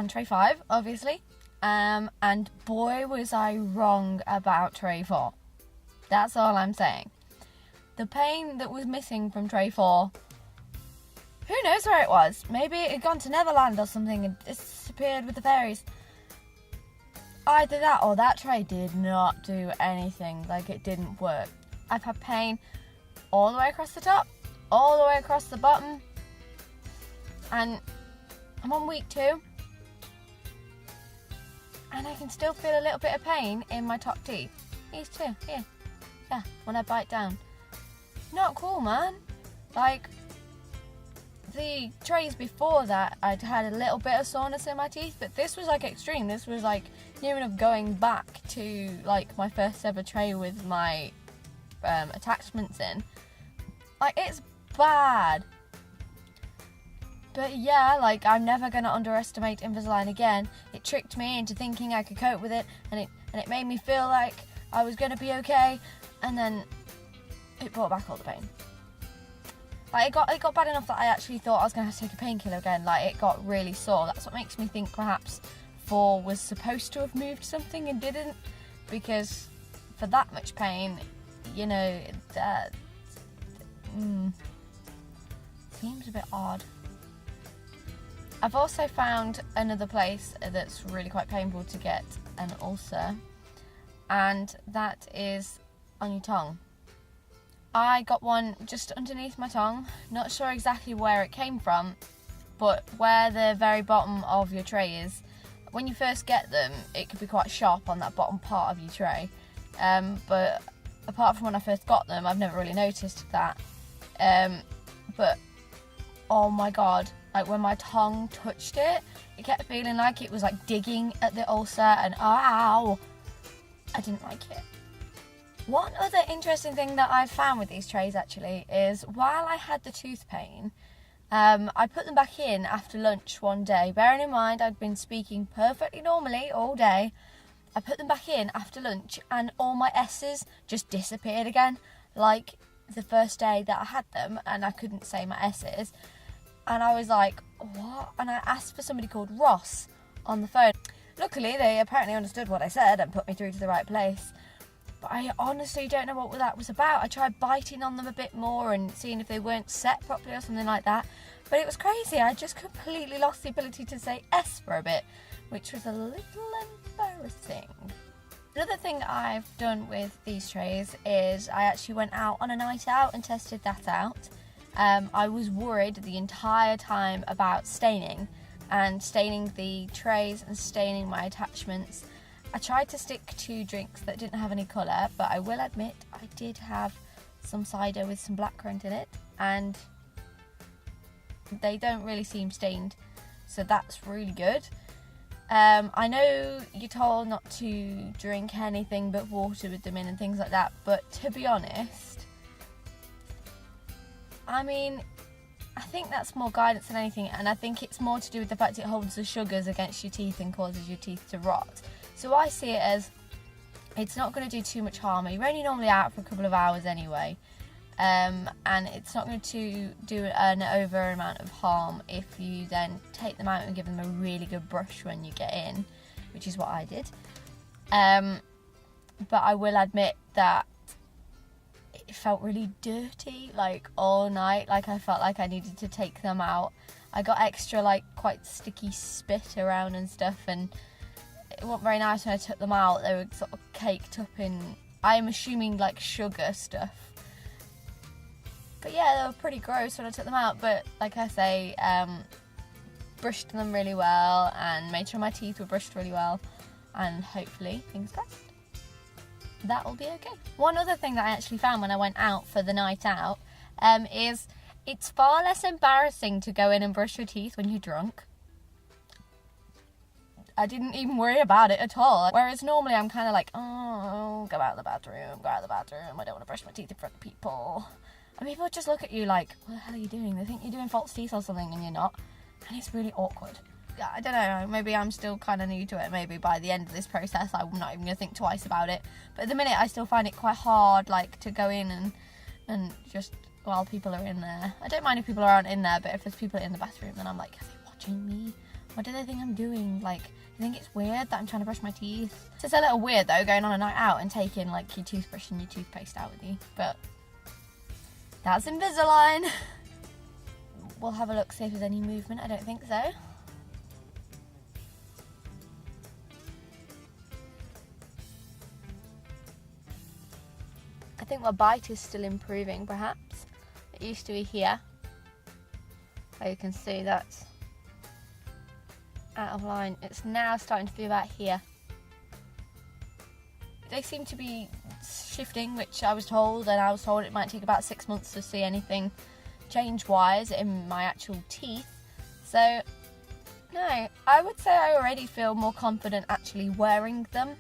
on tray 5, obviously. And boy was I wrong about tray 4. That's all I'm saying. The pain that was missing from tray 4, who knows where it was? Maybe it had gone to Neverland or something and disappeared with the fairies. Either that or that tray did not do anything, like it didn't work. I've had pain all the way across the top, all the way across the bottom, and I'm on week 2, and I can still feel a little bit of pain in my top teeth. These two, here, yeah, when I bite down. Not cool, man. Like, the trays before that, I'd had a little bit of soreness in my teeth, but this was like extreme. This was like near enough going back to like my first ever tray with my attachments in. Like, it's bad. But yeah, like, I'm never gonna underestimate Invisalign again. It tricked me into thinking I could cope with it, and it made me feel like I was gonna be okay, and then it brought back all the pain. Like, it got bad enough that I actually thought I was going to have to take a painkiller again. Like, it got really sore. That's what makes me think perhaps 4 was supposed to have moved something and didn't. Because for that much pain, you know, that seems a bit odd. I've also found another place that's really quite painful to get an ulcer. And that is on your tongue. I got one just underneath my tongue. Not sure exactly where it came from, but where the very bottom of your tray is. When you first get them, it can be quite sharp on that bottom part of your tray. But apart from when I first got them, I've never really noticed that. But oh my god, like when my tongue touched it, it kept feeling like it was like digging at the ulcer, and ow! I didn't like it. One other interesting thing that I've found with these trays actually is while I had the tooth pain, I put them back in after lunch one day. Bearing in mind I'd been speaking perfectly normally all day, I put them back in after lunch and all my S's just disappeared again, like the first day that I had them, and I couldn't say my S's. And I was like, what? And I asked for somebody called Ross on the phone. Luckily they apparently understood what I said and put me through to the right place. I honestly don't know what that was about. I tried biting on them a bit more and seeing if they weren't set properly or something like that. But it was crazy. I just completely lost the ability to say S for a bit, which was a little embarrassing. Another thing I've done with these trays is I actually went out on a night out and tested that out. I was worried the entire time about staining the trays and staining my attachments. I tried to stick to drinks that didn't have any colour, but I will admit I did have some cider with some blackcurrant in it, and they don't really seem stained, so that's really good. I know you're told not to drink anything but water with them in and things like that, but to be honest, I mean, I think that's more guidance than anything, and I think it's more to do with the fact it holds the sugars against your teeth and causes your teeth to rot. So I see it as it's not going to do too much harm. You're only normally out for a couple of hours anyway, and it's not going to do an over amount of harm if you then take them out and give them a really good brush when you get in, which is what I did. But I will admit that it felt really dirty, like all night. Like I felt like I needed to take them out. I got extra like quite sticky spit around and stuff, and it wasn't very nice when I took them out. They were sort of caked up in, I'm assuming, like sugar stuff. But yeah, they were pretty gross when I took them out. But like I say, brushed them really well and made sure my teeth were brushed really well. And hopefully, fingers crossed, that will be okay. One other thing that I actually found when I went out for the night out is it's far less embarrassing to go in and brush your teeth when you're drunk. I didn't even worry about it at all. Whereas normally I'm kind of like, oh, go out of the bathroom, I don't want to brush my teeth in front of people. And people just look at you like, what the hell are you doing? They think you're doing false teeth or something and you're not. And it's really awkward. Yeah, I don't know, maybe I'm still kind of new to it. Maybe by the end of this process I'm not even going to think twice about it. But at the minute I still find it quite hard, like, to go in and just, while people are in there. I don't mind if people aren't in there, but if there's people in the bathroom, then I'm like, are they watching me? What do they think I'm doing? Like, you think it's weird that I'm trying to brush my teeth? So it's a little weird though, going on a night out and taking like your toothbrush and your toothpaste out with you, but that's Invisalign. We'll have a look, see if there's any movement. I don't think so. I think my bite is still improving, perhaps. It used to be here. So you can see that's out of line. It's now starting to be about here. They seem to be shifting, which I was told, and I was told it might take about 6 months to see anything change-wise in my actual teeth. So, no, I would say I already feel more confident actually wearing them.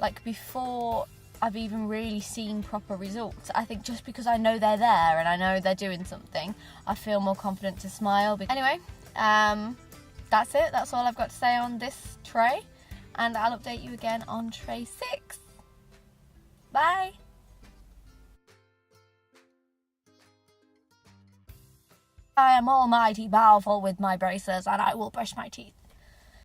Like, before I've even really seen proper results. I think just because I know they're there and I know they're doing something, I feel more confident to smile. Anyway, that's it. That's all I've got to say on this tray, and I'll update you again on tray 6. Bye. I am almighty powerful with my braces, and I will brush my teeth.